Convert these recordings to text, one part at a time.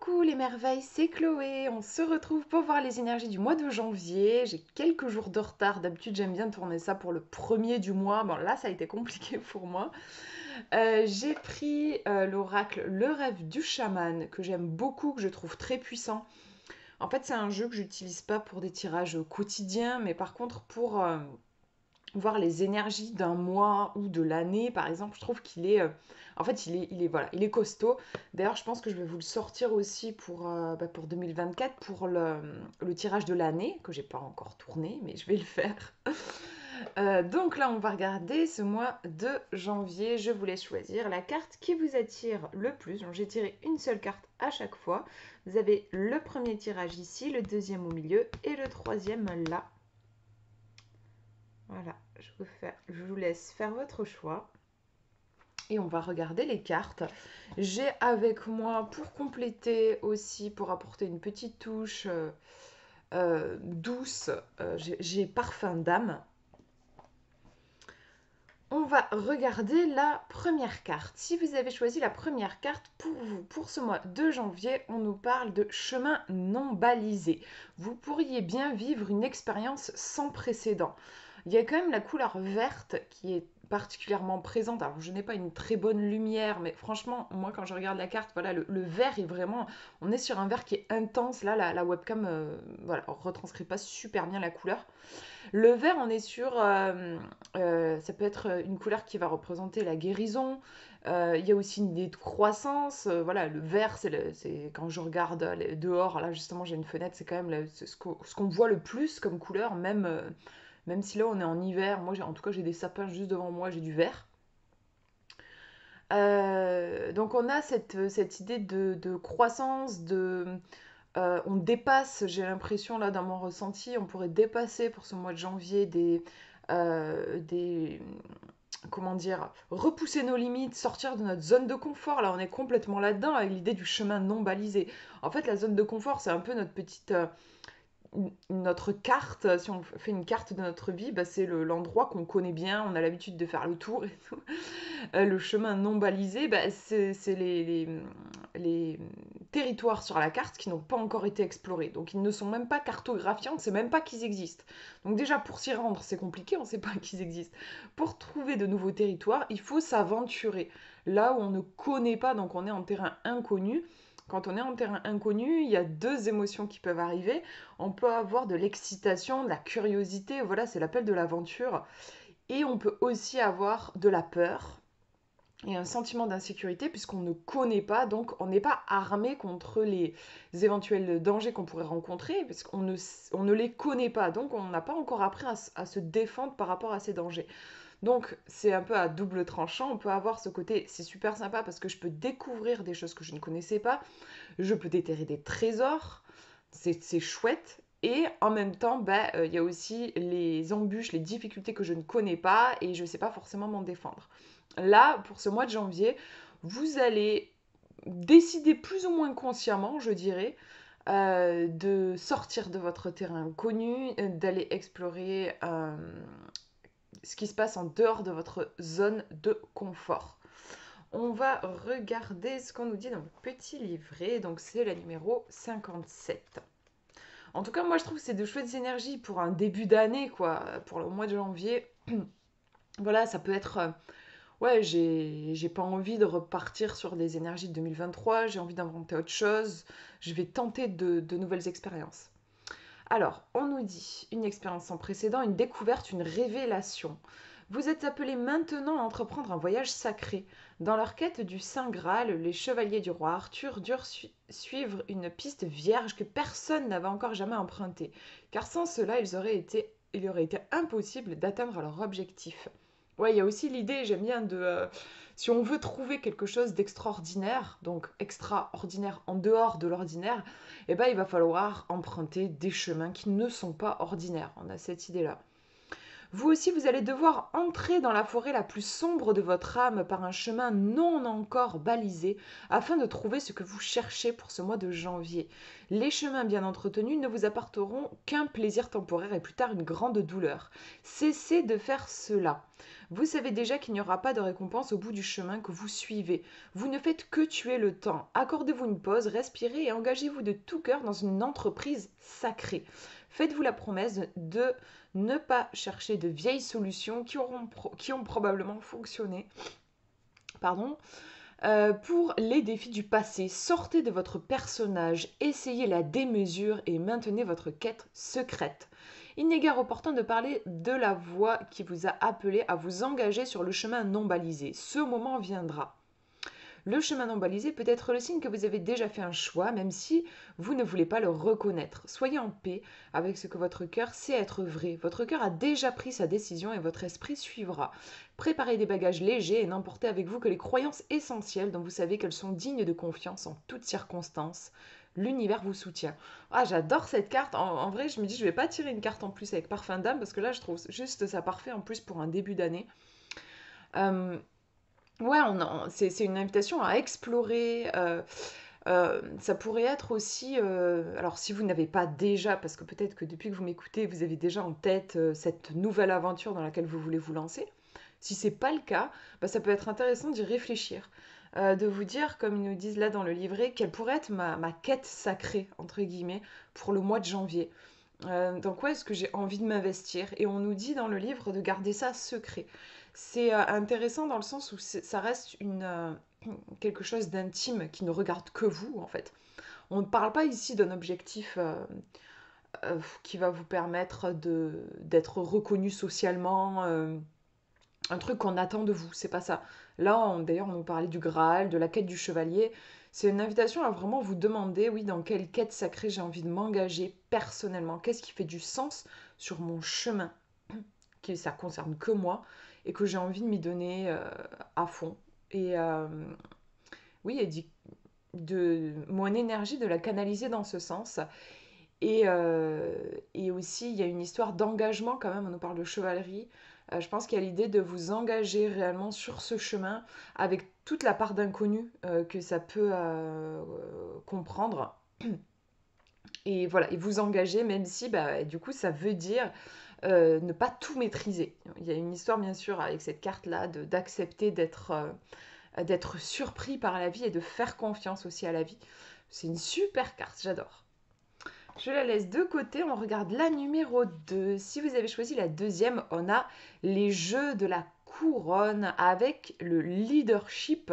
Coucou les merveilles, c'est Chloé. On se retrouve pour voir les énergies du mois de janvier. J'ai quelques jours de retard. D'habitude, j'aime bien tourner ça pour le premier du mois. Bon, là, ça a été compliqué pour moi. J'ai pris l'oracle Le Rêve du Chaman, que j'aime beaucoup, que je trouve très puissant. En fait, c'est un jeu que j'utilise pas pour des tirages quotidiens, mais par contre pour voir les énergies d'un mois ou de l'année, par exemple, je trouve qu'il est, en fait, voilà, il est costaud. D'ailleurs, je pense que je vais vous le sortir aussi pour 2024, pour le tirage de l'année, que j'ai pas encore tourné, mais je vais le faire. Donc là, on va regarder ce mois de janvier. Je vous laisse choisir la carte qui vous attire le plus. Donc, j'ai tiré une seule carte à chaque fois. Vous avez le premier tirage ici, le deuxième au milieu et le troisième là. Voilà, je vous laisse faire votre choix. Et on va regarder les cartes. J'ai avec moi, pour compléter aussi, pour apporter une petite touche douce, j'ai Parfum d'âme. On va regarder la première carte. Si vous avez choisi la première carte pour vous, pour ce mois de janvier, on nous parle de chemin non balisé. Vous pourriez bien vivre une expérience sans précédent. Il y a quand même la couleur verte qui est particulièrement présente. Alors, je n'ai pas une très bonne lumière, mais franchement, moi, quand je regarde la carte, voilà, le vert est vraiment... On est sur un vert qui est intense. Là, la webcam, voilà, retranscrit pas super bien la couleur. Le vert, on est sur... ça peut être une couleur qui va représenter la guérison. Il y a aussi une idée de croissance. Voilà, le vert, c'est quand je regarde dehors, là justement j'ai une fenêtre, c'est quand même ce qu'on voit le plus comme couleur, même si là on est en hiver. Moi, en tout cas, j'ai des sapins juste devant moi, j'ai du vert. Donc on a cette idée de croissance, on dépasse, j'ai l'impression là dans mon ressenti, on pourrait dépasser pour ce mois de janvier des comment dire, repousser nos limites, sortir de notre zone de confort. Là, on est complètement là-dedans avec l'idée du chemin non balisé. En fait, la zone de confort, c'est un peu notre petite notre carte, si on fait une carte de notre vie, bah, c'est l'endroit qu'on connaît bien, on a l'habitude de faire le tour et tout. Le chemin non balisé, bah, c'est les territoires sur la carte qui n'ont pas encore été explorés. Donc ils ne sont même pas cartographiés, on ne sait même pas qu'ils existent. Donc déjà pour s'y rendre, c'est compliqué, on ne sait pas qu'ils existent. Pour trouver de nouveaux territoires, il faut s'aventurer. Là où on ne connaît pas, donc on est en terrain inconnu. Quand on est en terrain inconnu, il y a deux émotions qui peuvent arriver. On peut avoir de l'excitation, de la curiosité, voilà, c'est l'appel de l'aventure. Et on peut aussi avoir de la peur et un sentiment d'insécurité puisqu'on ne connaît pas, donc on n'est pas armé contre les éventuels dangers qu'on pourrait rencontrer puisqu'on ne les connaît pas, donc on n'a pas encore appris à se défendre par rapport à ces dangers. Donc c'est un peu à double tranchant, on peut avoir ce côté, c'est super sympa parce que je peux découvrir des choses que je ne connaissais pas, je peux déterrer des trésors, c'est chouette. Et en même temps, bah, y a aussi les embûches, les difficultés que je ne connais pas et je ne sais pas forcément m'en défendre. Là, pour ce mois de janvier, vous allez décider plus ou moins consciemment, je dirais, de sortir de votre terrain connu, d'aller explorer ce qui se passe en dehors de votre zone de confort. On va regarder ce qu'on nous dit dans le petit livret, donc c'est la numéro 57. En tout cas, moi je trouve que c'est de chouettes énergies pour un début d'année, quoi, pour le mois de janvier. Voilà, ça peut être ouais, j'ai pas envie de repartir sur des énergies de 2023, j'ai envie d'inventer autre chose, je vais tenter de nouvelles expériences. Alors, on nous dit une expérience sans précédent, une découverte, une révélation. Vous êtes appelés maintenant à entreprendre un voyage sacré. Dans leur quête du Saint Graal, les chevaliers du roi Arthur durent suivre une piste vierge que personne n'avait encore jamais empruntée, car sans cela, il aurait été impossible d'atteindre leur objectif. Ouais, il y a aussi l'idée, j'aime bien, si on veut trouver quelque chose d'extraordinaire, donc extraordinaire en dehors de l'ordinaire, eh ben, il va falloir emprunter des chemins qui ne sont pas ordinaires. On a cette idée-là. Vous aussi, vous allez devoir entrer dans la forêt la plus sombre de votre âme par un chemin non encore balisé afin de trouver ce que vous cherchez pour ce mois de janvier. Les chemins bien entretenus ne vous apporteront qu'un plaisir temporaire et plus tard une grande douleur. Cessez de faire cela. Vous savez déjà qu'il n'y aura pas de récompense au bout du chemin que vous suivez. Vous ne faites que tuer le temps. Accordez-vous une pause, respirez et engagez-vous de tout cœur dans une entreprise sacrée. Faites-vous la promesse de ne pas chercher de vieilles solutions qui ont probablement fonctionné. Pardon. Pour les défis du passé, sortez de votre personnage, essayez la démesure et maintenez votre quête secrète. Il n'est guère opportun de parler de la voix qui vous a appelé à vous engager sur le chemin non balisé. Ce moment viendra. Le chemin non balisé peut être le signe que vous avez déjà fait un choix, même si vous ne voulez pas le reconnaître. Soyez en paix avec ce que votre cœur sait être vrai. Votre cœur a déjà pris sa décision et votre esprit suivra. Préparez des bagages légers et n'emportez avec vous que les croyances essentielles dont vous savez qu'elles sont dignes de confiance en toutes circonstances. L'univers vous soutient. Ah, j'adore cette carte. En vrai, je me dis, je vais pas tirer une carte en plus avec Parfum d'âme parce que là, je trouve juste ça parfait en plus pour un début d'année. Euh, Ouais, c'est une invitation à explorer. Ça pourrait être aussi, alors si vous n'avez pas déjà, parce que peut-être que depuis que vous m'écoutez, vous avez déjà en tête cette nouvelle aventure dans laquelle vous voulez vous lancer. Si c'est pas le cas, bah, ça peut être intéressant d'y réfléchir, de vous dire, comme ils nous disent là dans le livret, quelle pourrait être ma quête sacrée, entre guillemets, pour le mois de janvier. Dans quoi est-ce que j'ai envie de m'investir? Et on nous dit dans le livre de garder ça secret. C'est intéressant dans le sens où ça reste quelque chose d'intime qui ne regarde que vous, en fait. On ne parle pas ici d'un objectif qui va vous permettre d'être reconnu socialement, un truc qu'on attend de vous, c'est pas ça. Là, d'ailleurs, on nous parlait du Graal, de la quête du chevalier. C'est une invitation à vraiment vous demander, oui, dans quelle quête sacrée j'ai envie de m'engager personnellement. Qu'est-ce qui fait du sens sur mon chemin, que ça concerne que moi, et que j'ai envie de m'y donner à fond. Et oui, de mon énergie, de la canaliser dans ce sens. Et aussi, il y a une histoire d'engagement quand même, on nous parle de chevalerie. Je pense qu'il y a l'idée de vous engager réellement sur ce chemin avec toute la part d'inconnu que ça peut comprendre. Et voilà, et vous engager, même si bah, du coup ça veut dire ne pas tout maîtriser. Il y a une histoire bien sûr avec cette carte-là d'accepter d'être surpris par la vie et de faire confiance aussi à la vie. C'est une super carte, j'adore. Je la laisse de côté, on regarde la numéro 2. Si vous avez choisi la deuxième, on a les jeux de la couronne avec le leadership.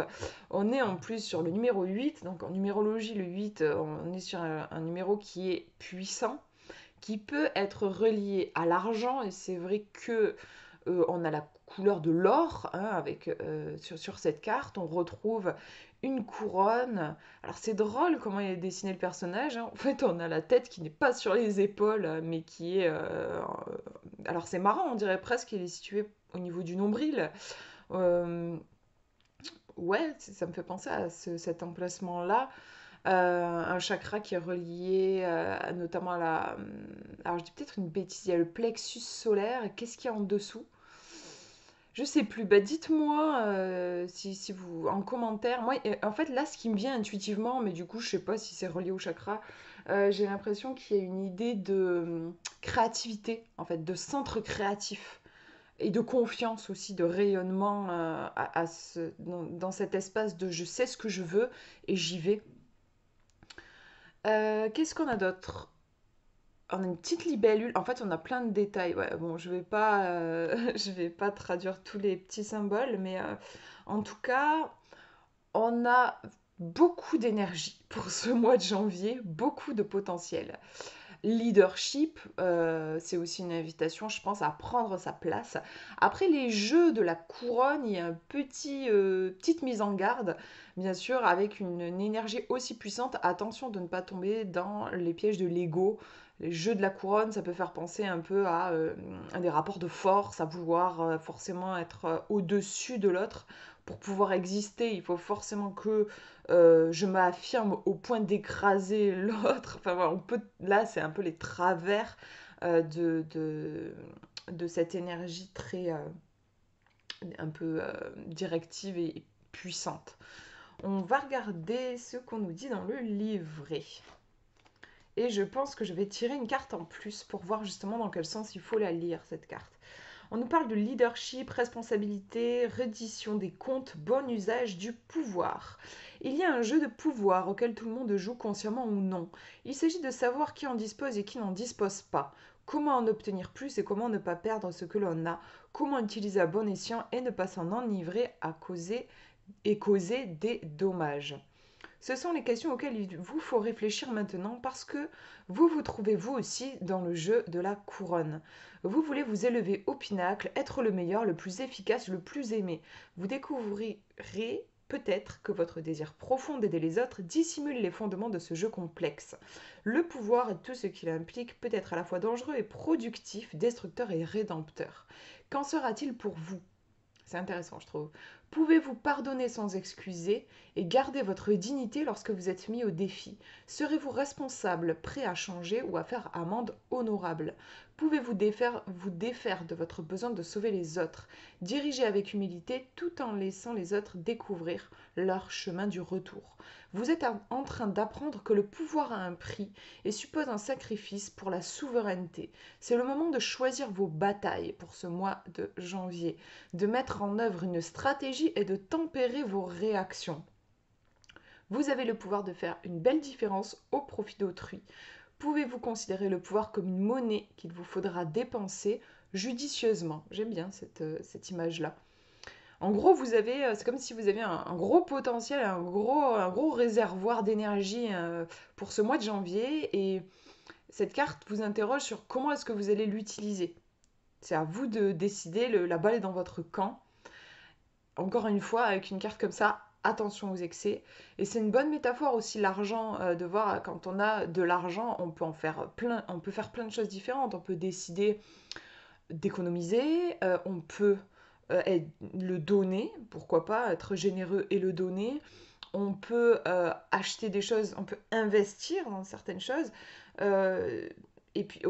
On est en plus sur le numéro 8, donc en numérologie, le 8, on est sur un numéro qui est puissant, qui peut être relié à l'argent, et c'est vrai que on a la couleur de l'or hein, sur cette carte. On retrouve une couronne. Alors c'est drôle comment il a dessiné le personnage. Hein. En fait, on a la tête qui n'est pas sur les épaules, mais qui est... alors c'est marrant, on dirait presque qu'il est situé au niveau du nombril. Euh, Ouais, ça me fait penser à cet emplacement-là. Un chakra qui est relié notamment à la... Alors je dis peut-être une bêtise, il y a le plexus solaire. Qu'est-ce qu'il y a en dessous? Je sais plus. Bah, dites-moi si vous en commentaire. Moi, en fait, là, ce qui me vient intuitivement, mais du coup, je sais pas si c'est relié au chakra. J'ai l'impression qu'il y a une idée de créativité, en fait, de centre créatif et de confiance aussi, de rayonnement dans cet espace de je sais ce que je veux et j'y vais. Qu'est-ce qu'on a d'autre? On a une petite libellule. En fait, on a plein de détails. Ouais, bon, je vais pas traduire tous les petits symboles, mais en tout cas, on a beaucoup d'énergie pour ce mois de janvier, beaucoup de potentiel. Leadership, c'est aussi une invitation, je pense, à prendre sa place. Après les jeux de la couronne, il y a petite mise en garde, bien sûr, avec une énergie aussi puissante. Attention de ne pas tomber dans les pièges de l'ego. Les jeux de la couronne, ça peut faire penser un peu à des rapports de force, à vouloir forcément être au-dessus de l'autre. Pour pouvoir exister, il faut forcément que je m'affirme au point d'écraser l'autre. Enfin, voilà, là, c'est un peu les travers euh, de, de, de cette énergie très un peu directive et puissante. On va regarder ce qu'on nous dit dans le livret. Et je pense que je vais tirer une carte en plus pour voir justement dans quel sens il faut la lire, cette carte. On nous parle de leadership, responsabilité, reddition des comptes, bon usage du pouvoir. Il y a un jeu de pouvoir auquel tout le monde joue consciemment ou non. Il s'agit de savoir qui en dispose et qui n'en dispose pas. Comment en obtenir plus et comment ne pas perdre ce que l'on a. Comment utiliser à bon escient et ne pas s'en enivrer à causer des dommages. Ce sont les questions auxquelles il vous faut réfléchir maintenant parce que vous vous trouvez vous aussi dans le jeu de la couronne. Vous voulez vous élever au pinacle, être le meilleur, le plus efficace, le plus aimé. Vous découvrirez peut-être que votre désir profond d'aider les autres dissimule les fondements de ce jeu complexe. Le pouvoir et tout ce qu'il implique peut être à la fois dangereux et productif, destructeur et rédempteur. Qu'en sera-t-il pour vous ? C'est intéressant, je trouve. Pouvez-vous pardonner sans excuser et garder votre dignité lorsque vous êtes mis au défi? Serez-vous responsable, prêt à changer ou à faire amende honorable? Pouvez-vous vous défaire de votre besoin de sauver les autres? Diriger avec humilité tout en laissant les autres découvrir leur chemin du retour. Vous êtes en train d'apprendre que le pouvoir a un prix et suppose un sacrifice pour la souveraineté. C'est le moment de choisir vos batailles pour ce mois de janvier, de mettre en œuvre une stratégie et de tempérer vos réactions. Vous avez le pouvoir de faire une belle différence au profit d'autrui. Pouvez-vous considérer le pouvoir comme une monnaie qu'il vous faudra dépenser judicieusement? J'aime bien cette image-là. En gros, c'est comme si vous aviez un gros potentiel, un gros réservoir d'énergie pour ce mois de janvier. Et cette carte vous interroge sur comment est-ce que vous allez l'utiliser. C'est à vous de décider, la balle est dans votre camp. Encore une fois, avec une carte comme ça, attention aux excès. Et c'est une bonne métaphore aussi, l'argent, de voir quand on a de l'argent, on peut faire plein de choses différentes. On peut décider d'économiser, on peut le donner, pourquoi pas, être généreux et le donner. On peut acheter des choses, on peut investir dans certaines choses. Et puis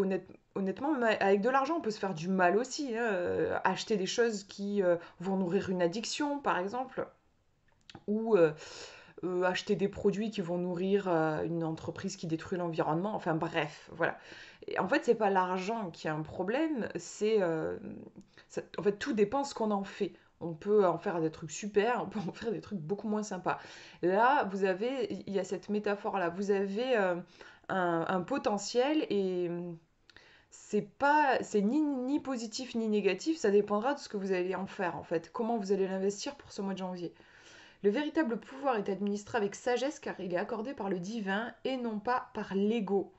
honnêtement, avec de l'argent, on peut se faire du mal aussi, hein. Acheter des choses qui vont nourrir une addiction, par exemple, ou acheter des produits qui vont nourrir une entreprise qui détruit l'environnement. Enfin bref, voilà. Et en fait, c'est pas l'argent qui a un problème, en fait, tout dépend de ce qu'on en fait. On peut en faire des trucs super, on peut en faire des trucs beaucoup moins sympas. Là, il y a cette métaphore-là. Vous avez un potentiel et c'est ni positif ni négatif, ça dépendra de ce que vous allez en faire en fait, comment vous allez l'investir pour ce mois de janvier. Le véritable pouvoir est administré avec sagesse car il est accordé par le divin et non pas par l'ego.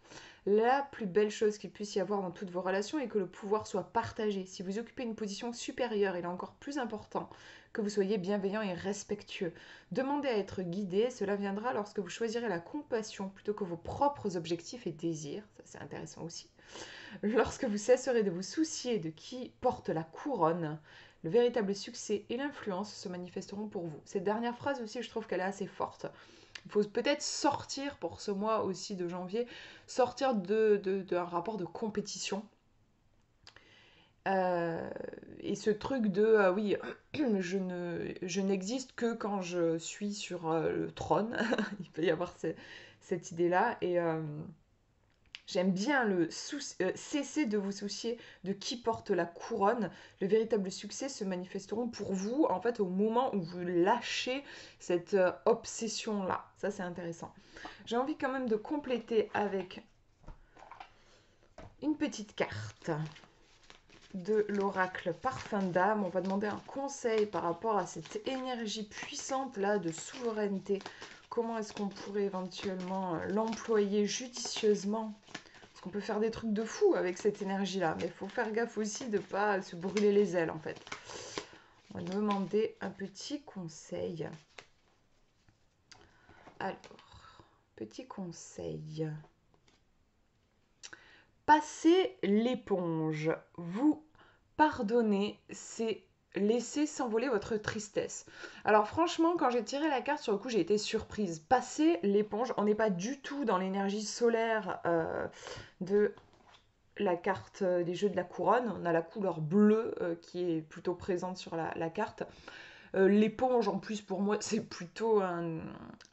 La plus belle chose qu'il puisse y avoir dans toutes vos relations est que le pouvoir soit partagé. Si vous occupez une position supérieure, il est encore plus important que vous soyez bienveillant et respectueux. Demandez à être guidé, cela viendra lorsque vous choisirez la compassion plutôt que vos propres objectifs et désirs. Ça c'est intéressant aussi. Lorsque vous cesserez de vous soucier de qui porte la couronne, le véritable succès et l'influence se manifesteront pour vous. Cette dernière phrase aussi, je trouve qu'elle est assez forte. Il faut peut-être sortir pour ce mois aussi de janvier, sortir d'un rapport de compétition. Et ce truc de oui, je n'existe que quand je suis sur le trône. Il peut y avoir cette idée-là. Et j'aime bien cesser de vous soucier de qui porte la couronne. Le véritable succès se manifesteront pour vous, en fait, au moment où vous lâchez cette obsession-là. Ça, c'est intéressant. J'ai envie quand même de compléter avec une petite carte de l'oracle Parfum d'âme. On va demander un conseil par rapport à cette énergie puissante-là de souveraineté. Comment est-ce qu'on pourrait éventuellement l'employer judicieusement ? On peut faire des trucs de fou avec cette énergie-là, mais il faut faire gaffe aussi de ne pas se brûler les ailes, en fait. On va demander un petit conseil. Alors, petit conseil. Passez l'éponge. Vous pardonnez, c'est laisser s'envoler votre tristesse. Alors franchement, quand j'ai tiré la carte, sur le coup, j'ai été surprise. Passer l'éponge, on n'est pas du tout dans l'énergie solaire de la carte des jeux de la couronne. On a la couleur bleue qui est plutôt présente sur la carte. L'éponge, en plus, pour moi, c'est plutôt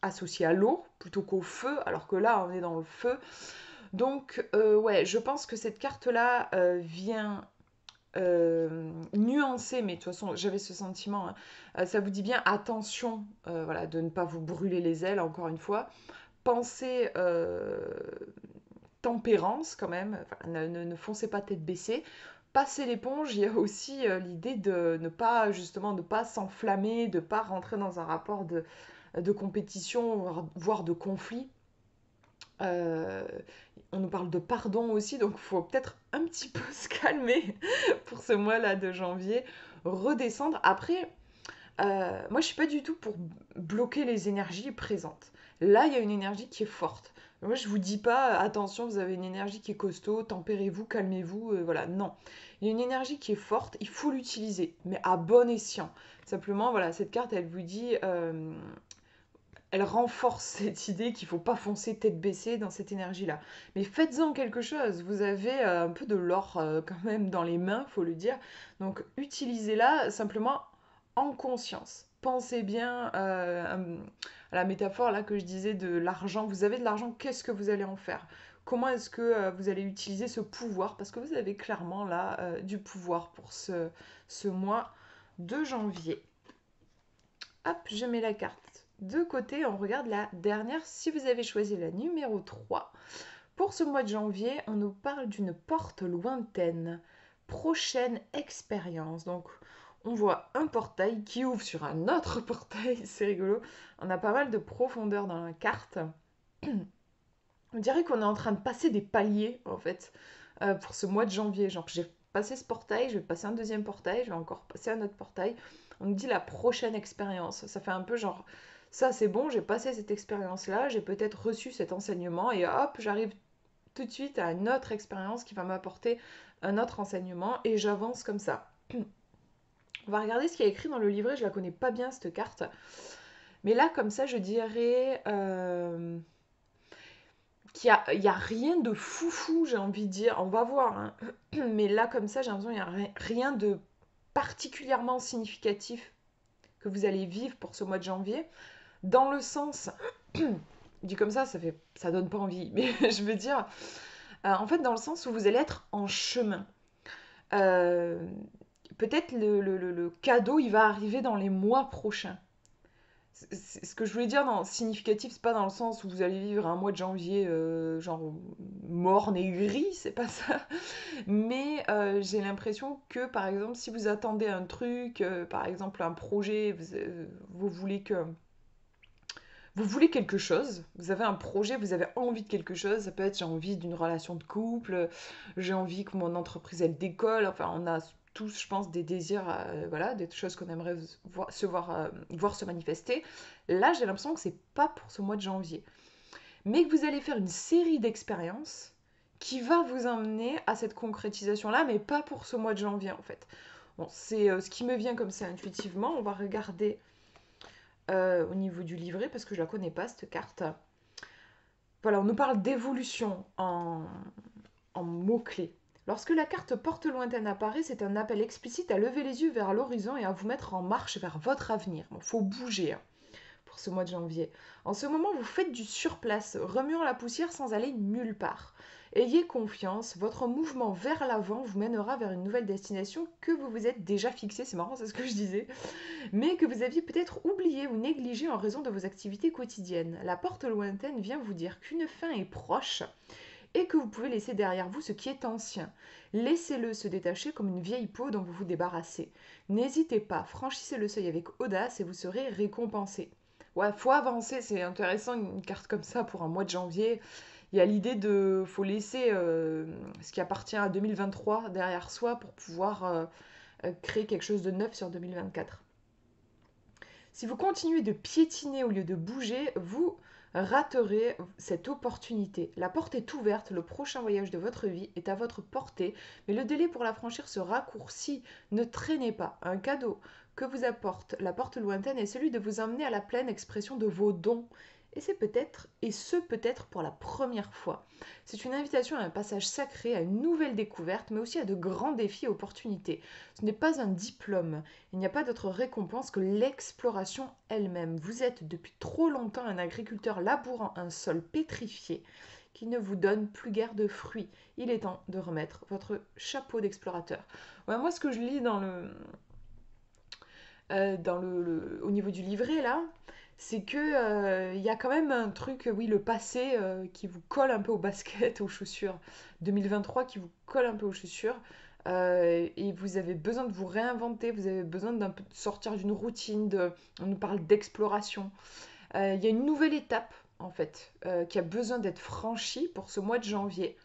associé à l'eau plutôt qu'au feu, alors que là, on est dans le feu. Donc, ouais, je pense que cette carte-là vient nuancer, mais de toute façon, j'avais ce sentiment, hein. Ça vous dit bien, attention, voilà, de ne pas vous brûler les ailes, encore une fois. Pensez tempérance quand même, enfin, ne foncez pas tête baissée. Passez l'éponge, il y a aussi l'idée de ne pas, justement, ne pas s'enflammer, de ne pas rentrer dans un rapport de compétition, voire de conflit. Euh, on nous parle de pardon aussi, donc il faut peut-être un petit peu se calmer pour ce mois-là de janvier, redescendre. Après, moi je suis pas du tout pour bloquer les énergies présentes. Là, il y a une énergie qui est forte. Moi, je vous dis pas, attention, vous avez une énergie qui est costaud, tempérez-vous, calmez-vous, voilà, non. Il y a une énergie qui est forte, il faut l'utiliser, mais à bon escient. Simplement, voilà, cette carte, elle vous dit, elle renforce cette idée qu'il ne faut pas foncer tête baissée dans cette énergie-là. Mais faites-en quelque chose. Vous avez un peu de l'or quand même dans les mains, faut le dire. Donc utilisez-la simplement en conscience. Pensez bien à la métaphore là que je disais de l'argent. Vous avez de l'argent, qu'est-ce que vous allez en faire? Comment est-ce que vous allez utiliser ce pouvoir? Parce que vous avez clairement là du pouvoir pour ce mois de janvier. Hop, je mets la carte de côté. On regarde la dernière. Si vous avez choisi la numéro 3, pour ce mois de janvier, on nous parle d'une porte lointaine. Prochaine expérience. Donc, on voit un portail qui ouvre sur un autre portail. C'est rigolo. On a pas mal de profondeur dans la carte. On dirait qu'on est en train de passer des paliers, en fait, pour ce mois de janvier. Genre, j'ai passé ce portail, je vais passer un deuxième portail, je vais encore passer un autre portail. On me dit la prochaine expérience. Ça fait un peu genre, ça c'est bon, j'ai passé cette expérience-là, j'ai peut-être reçu cet enseignement, et hop, j'arrive tout de suite à une autre expérience qui va m'apporter un autre enseignement, et j'avance comme ça. On va regarder ce qu'il y a écrit dans le livret, je la connais pas bien cette carte. Mais là, comme ça, je dirais qu'il y a rien de foufou, j'ai envie de dire. On va voir, hein. Mais là, comme ça, j'ai l'impression qu'il n'y a rien de particulièrement significatif que vous allez vivre pour ce mois de janvier. Dans le sens, dit comme ça donne pas envie. Mais je veux dire, en fait, dans le sens où vous allez être en chemin. Euh, Peut-être le cadeau, il va arriver dans les mois prochains. Ce que je voulais dire dans significatif, c'est pas dans le sens où vous allez vivre un mois de janvier genre morne et gris, c'est pas ça. Mais j'ai l'impression que par exemple, si vous attendez un truc, par exemple un projet, vous voulez que vous voulez quelque chose, vous avez un projet, vous avez envie de quelque chose, ça peut être j'ai envie d'une relation de couple, j'ai envie que mon entreprise elle décolle, enfin on a tous je pense des désirs, voilà, des choses qu'on aimerait voir se manifester. Là j'ai l'impression que c'est pas pour ce mois de janvier, mais que vous allez faire une série d'expériences qui va vous emmener à cette concrétisation-là, mais pas pour ce mois de janvier en fait. Bon, c'est ce qui me vient comme ça intuitivement, on va regarder au niveau du livret parce que je la connais pas cette carte. Voilà, on nous parle d'évolution en mots-clés. Lorsque la carte porte lointaine apparaît, c'est un appel explicite à lever les yeux vers l'horizon et à vous mettre en marche vers votre avenir. Il faut bouger, hein, pour ce mois de janvier. En ce moment, vous faites du surplace, remuant la poussière sans aller nulle part. Ayez confiance, votre mouvement vers l'avant vous mènera vers une nouvelle destination que vous vous êtes déjà fixée, c'est marrant, c'est ce que je disais, mais que vous aviez peut-être oublié ou négligé en raison de vos activités quotidiennes. La porte lointaine vient vous dire qu'une fin est proche et que vous pouvez laisser derrière vous ce qui est ancien. Laissez-le se détacher comme une vieille peau dont vous vous débarrassez. N'hésitez pas, franchissez le seuil avec audace et vous serez récompensé. Ouais, faut avancer, c'est intéressant une carte comme ça pour un mois de janvier. Il y a l'idée de faut laisser ce qui appartient à 2023 derrière soi pour pouvoir créer quelque chose de neuf sur 2024. Si vous continuez de piétiner au lieu de bouger, vous raterez cette opportunité. La porte est ouverte, le prochain voyage de votre vie est à votre portée, mais le délai pour la franchir se raccourcit. Ne traînez pas. Un cadeau que vous apporte la porte lointaine est celui de vous emmener à la pleine expression de vos dons et ce peut-être pour la première fois. C'est une invitation à un passage sacré, à une nouvelle découverte, mais aussi à de grands défis et opportunités. Ce n'est pas un diplôme, il n'y a pas d'autre récompense que l'exploration elle-même. Vous êtes depuis trop longtemps un agriculteur labourant un sol pétrifié qui ne vous donne plus guère de fruits. Il est temps de remettre votre chapeau d'explorateur. Ouais, moi, ce que je lis au niveau du livret, là, c'est que il y a quand même un truc, oui, le passé qui vous colle un peu aux baskets, aux chaussures. 2023 qui vous colle un peu aux chaussures. Et vous avez besoin de vous réinventer, vous avez besoin d'un peu de sortir d'une routine. On nous parle d'exploration. Il y a une nouvelle étape, en fait, qui a besoin d'être franchie pour ce mois de janvier.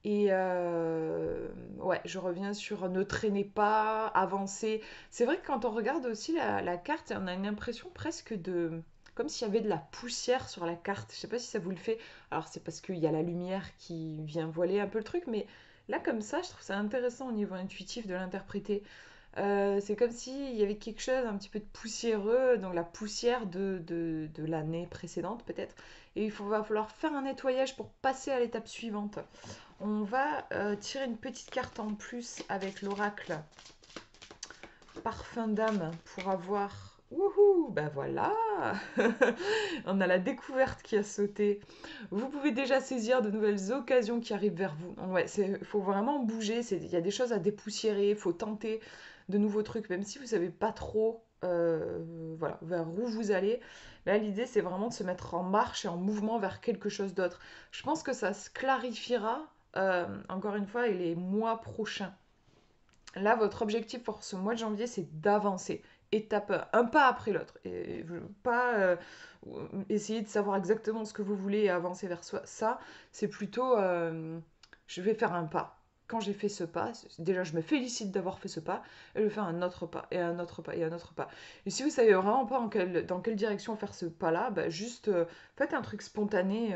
Et ouais, je reviens sur ne traînez pas, avancez. C'est vrai que quand on regarde aussi la carte, on a une impression presque de... Comme s'il y avait de la poussière sur la carte. Je sais pas si ça vous le fait. Alors c'est parce qu'il y a la lumière qui vient voiler un peu le truc, mais là comme ça, je trouve ça intéressant au niveau intuitif de l'interpréter. C'est comme s'il y avait quelque chose un petit peu de poussiéreux, donc la poussière de l'année précédente peut-être. Et va falloir faire un nettoyage pour passer à l'étape suivante. On va tirer une petite carte en plus avec l'oracle Parfum d'âme pour avoir... Wouhou, ben voilà. On a la découverte qui a sauté. Vous pouvez déjà saisir de nouvelles occasions qui arrivent vers vous. Ouais, il faut vraiment bouger, il y a des choses à dépoussiérer, il faut tenter de nouveaux trucs, même si vous savez pas trop voilà, vers où vous allez. Là, l'idée, c'est vraiment de se mettre en marche et en mouvement vers quelque chose d'autre. Je pense que ça se clarifiera, encore une fois, les mois prochains. Là, votre objectif pour ce mois de janvier, c'est d'avancer, étape, un pas après l'autre. Et pas essayer de savoir exactement ce que vous voulez et avancer vers ça. C'est plutôt, je vais faire un pas. Quand j'ai fait ce pas, déjà je me félicite d'avoir fait ce pas, et je fais un autre pas, et un autre pas, et un autre pas. Et si vous savez vraiment pas dans quelle direction faire ce pas-là, bah juste faites un truc spontané.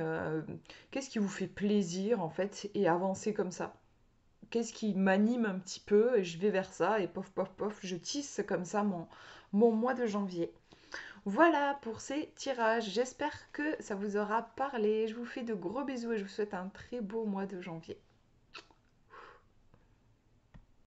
Qu'est-ce qui vous fait plaisir en fait, et avancez comme ça. Qu'est-ce qui m'anime un petit peu, et je vais vers ça, et pof, pof, pof, je tisse comme ça mon mois de janvier. Voilà pour ces tirages. J'espère que ça vous aura parlé. Je vous fais de gros bisous et je vous souhaite un très beau mois de janvier.